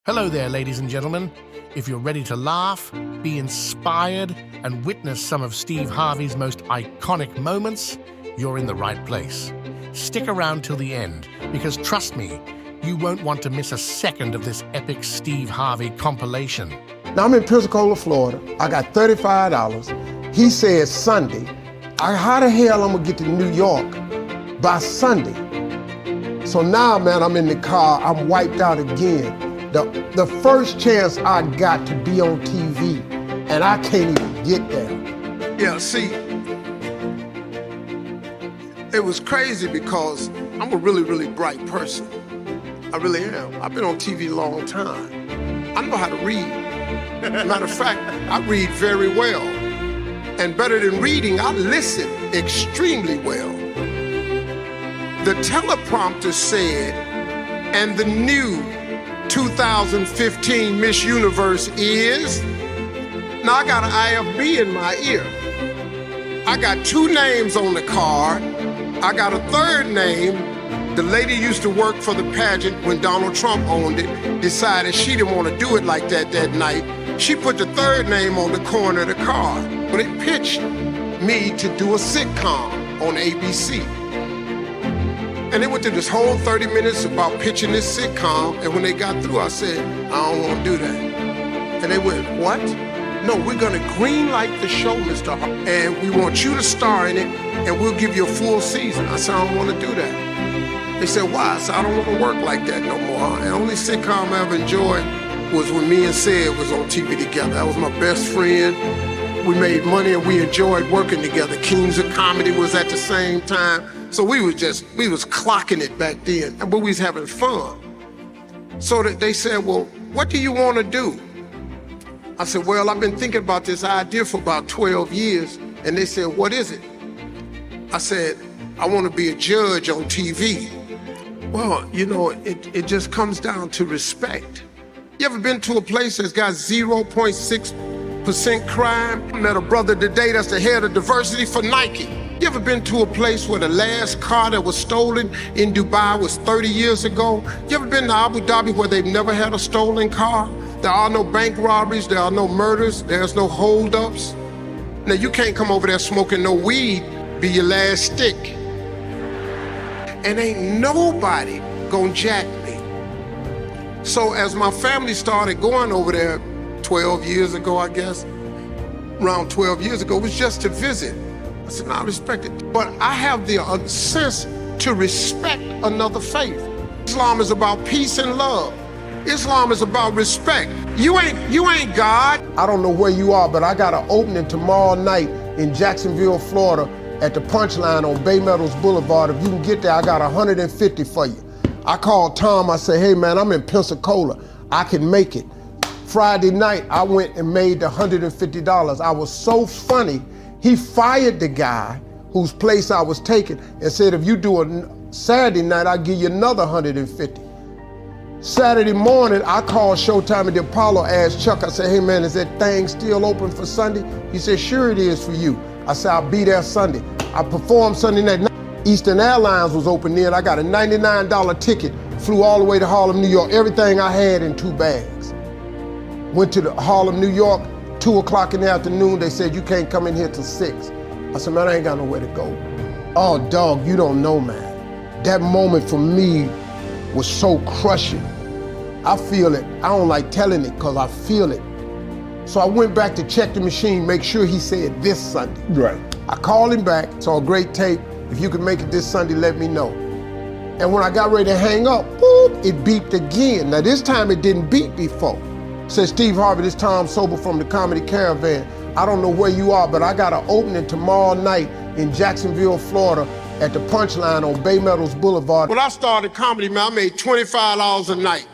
Hello there, ladies and gentlemen. If you're ready to laugh, be inspired, and witness some of Steve Harvey's most iconic moments, you're in the right place. Stick around till the end, because trust me, you won't want to miss a second of this epic Steve Harvey compilation. Now I'm in Pensacola, Florida. I got $35. He said Sunday. How the hell I'm gonna get to New York by Sunday? So now, man, I'm in the car, I'm wiped out again. The first chance I got to be on TV, and I can't even get there. Yeah, see, it was crazy because I'm a really, really bright person. I really am. I've been on TV a long time. I know how to read. Matter of fact, I read very well. And better than reading, I listen extremely well. The teleprompter said, and the new 2015 Miss Universe is, now I got an IFB in my ear. I got two names on the card. I got a third name. The lady used to work for the pageant when Donald Trump owned it, decided she didn't want to do it like that night. She put the third name on the corner of the card. But it pitched me to do a sitcom on ABC. And they went through this whole 30 minutes about pitching this sitcom, and when they got through, I said, I don't want to do that. And they went, what? No, we're gonna green light the show, Mr. Harvey, and we want you to star in it, and we'll give you a full season. I said, I don't want to do that. They said, why? I said, I don't want to work like that no more. The only sitcom I ever enjoyed was when me and Sid was on TV together. That was my best friend. We made money and we enjoyed working together. Kings of Comedy was at the same time. So we was clocking it back then, but we was having fun. So that they said, well, what do you want to do? I said, well, I've been thinking about this idea for about 12 years. And they said, what is it? I said, I want to be a judge on TV. Well, you know, it just comes down to respect. You ever been to a place that's got 0.6% crime? I met a brother today that's the head of diversity for Nike. You ever been to a place where the last car that was stolen in Dubai was 30 years ago? You ever been to Abu Dhabi where they've never had a stolen car? There are no bank robberies, there are no murders, there's no holdups. Now you can't come over there smoking no weed, be your last stick. And ain't nobody gonna jack me. So as my family started going over there 12 years ago, I guess, around 12 years ago, it was just to visit. I said, no, I respect it. But I have the sense to respect another faith. Islam is about peace and love. Islam is about respect. You ain't God. I don't know where you are, but I got an opening tomorrow night in Jacksonville, Florida at the Punchline on Bay Meadows Boulevard. If you can get there, I got 150 for you. I called Tom, I said, hey man, I'm in Pensacola. I can make it. Friday night, I went and made the $150. I was so funny. He fired the guy whose place I was taking and said, if you do a Saturday night, I'll give you another 150. Saturday morning, I called Showtime at the Apollo, asked Chuck, I said, hey man, is that thing still open for Sunday? He said, sure it is for you. I said, I'll be there Sunday. I performed Sunday night. Eastern Airlines was open then. I got a $99 ticket, flew all the way to Harlem, New York, everything I had in 2 bags. Went to the Harlem, New York, 2 o'clock in the afternoon, they said, you can't come in here till 6. I said, man, I ain't got nowhere to go. Oh, dog, you don't know, man. That moment for me was so crushing. I feel it. I don't like telling it because I feel it. So I went back to check the machine, make sure he said this Sunday. Right. I called him back, saw a great tape. If you can make it this Sunday, let me know. And when I got ready to hang up, boop, it beeped again. Now this time it didn't beep before. Said, Steve Harvey, this Tom Sober from the Comedy Caravan. I don't know where you are, but I got an opening tomorrow night in Jacksonville, Florida at the Punchline on Bay Meadows Boulevard. When I started comedy, man, I made $25 a night.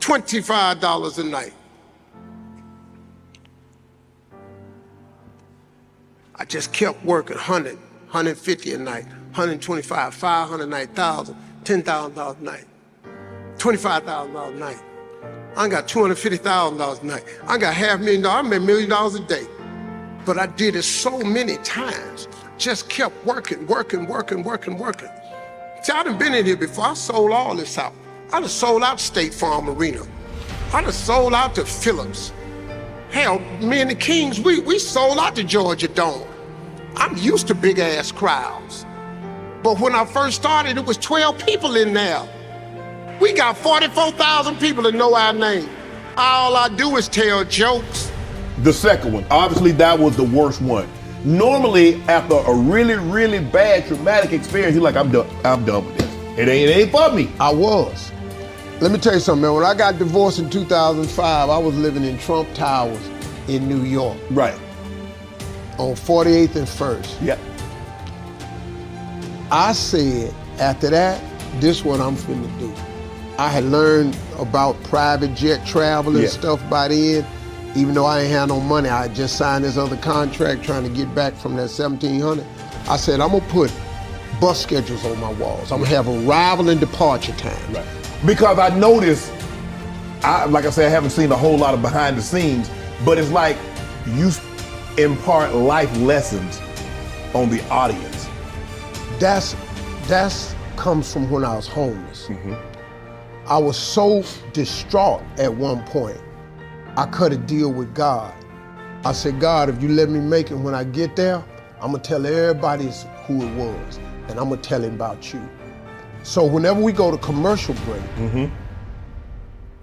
$25 a night. I just kept working, 100, 150 a night, 125, 500 a night, 1,000, $10,000 a night, $25,000 a night. I got $250,000 a night. I got $500,000, I made $1 million a day. But I did it so many times, just kept working. See, I done been in here before. I sold all this out. I done sold out State Farm Arena. I done sold out to Phillips. Hell, me and the Kings, we sold out to Georgia Dome. I'm used to big ass crowds. But when I first started, it was 12 people in there. We got 44,000 people that know our name. All I do is tell jokes. The second one, obviously that was the worst one. Normally, after a really, really bad traumatic experience, you're like, I'm done with this. It ain't for me. I was. Let me tell you something, man. When I got divorced in 2005, I was living in Trump Towers in New York. Right. On 48th and 1st. Yep. I said, after that, this is what I'm finna do. I had learned about private jet travel and stuff by then. Even though I ain't had no money, I had just signed this other contract trying to get back from that 1700. I said, I'm gonna put bus schedules on my walls. I'm gonna have arrival and departure time. Right. Because I noticed, like I said, I haven't seen a whole lot of behind the scenes, but it's like you impart life lessons on the audience. That's comes from when I was homeless. I was so distraught at one point, I cut a deal with God. I said, God, if you let me make it when I get there, I'm gonna tell everybody who it was, and I'm gonna tell him about you. So whenever we go to commercial break,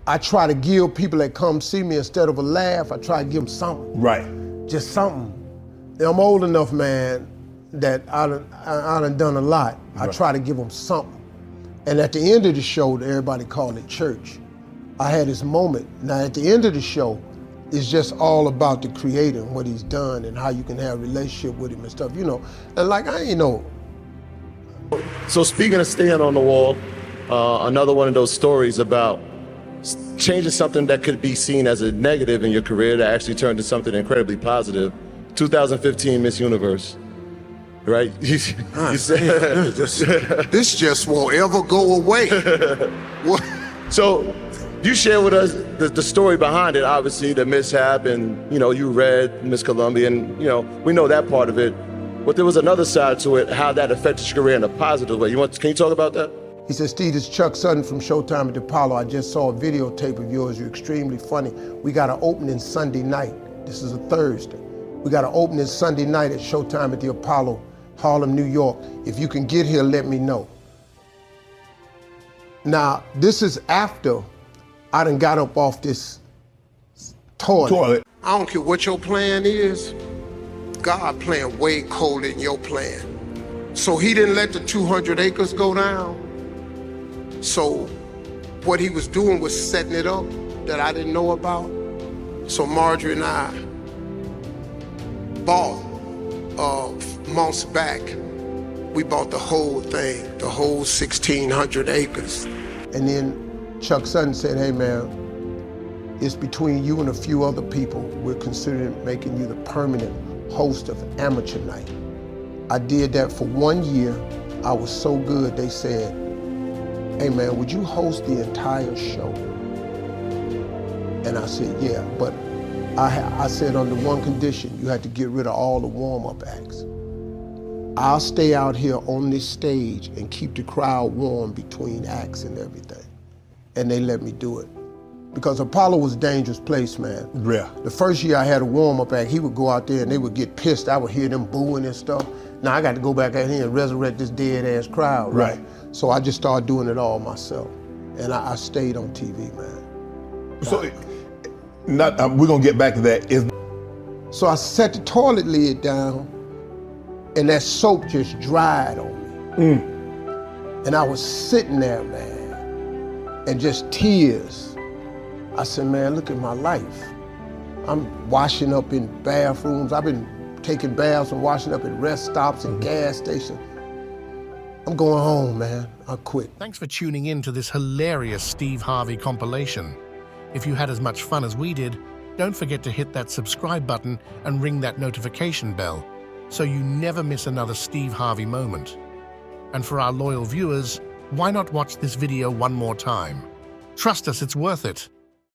I try to give people that come see me, instead of a laugh, I try to give them something. Right. Just something. And I'm old enough, man, that I done a lot. I try to give them something. And at the end of the show, everybody called it church. I had this moment. Now at the end of the show, it's just all about the creator and what he's done and how you can have a relationship with him and stuff, you know. And like, I ain't know. So speaking of staying on the wall, another one of those stories about changing something that could be seen as a negative in your career that actually turned into something incredibly positive. 2015 Miss Universe, right? You said, This just won't ever go away. So you share with us the story behind it, obviously the mishap, and you read Miss Columbia, and we know that part of it. But there was another side to it, how that affected your career in a positive way. Can you talk about that? He said, Steve, this is Chuck Sutton from Showtime at the Apollo. I just saw a videotape of yours. You're extremely funny. We got an opening Sunday night. This is a Thursday. We got an opening Sunday night at Showtime at the Apollo, Harlem, New York. If you can get here, let me know. Now, this is after I done got up off this toilet. I don't care what your plan is. God plan way colder than your plan. So he didn't let the 200 acres go down. So what he was doing was setting it up that I didn't know about. So Marjorie and I bought months back. We bought the whole thing, the whole 1,600 acres. And then Chuck Sutton said, hey man, it's between you and a few other people. We're considering making you the permanent host of Amateur Night. I did that for 1 year. I was so good, they said, hey man, would you host the entire show? And I said, yeah, but I said under one condition, you had to get rid of all the warm-up acts. I'll stay out here on this stage and keep the crowd warm between acts and everything. And they let me do it. Because Apollo was a dangerous place, man. Yeah. The first year I had a warm-up act, he would go out there and they would get pissed. I would hear them booing and stuff. Now I got to go back out here and resurrect this dead-ass crowd, right? So I just started doing it all myself. And I stayed on TV, man. So, we're gonna get back to that. So I set the toilet lid down and that soap just dried on me. And I was sitting there, man, and just tears. I said, man, look at my life. I'm washing up in bathrooms. I've been taking baths and washing up at rest stops and gas stations. I'm going home, man. I quit. Thanks for tuning in to this hilarious Steve Harvey compilation. If you had as much fun as we did, don't forget to hit that subscribe button and ring that notification bell so you never miss another Steve Harvey moment. And for our loyal viewers, why not watch this video one more time? Trust us, it's worth it.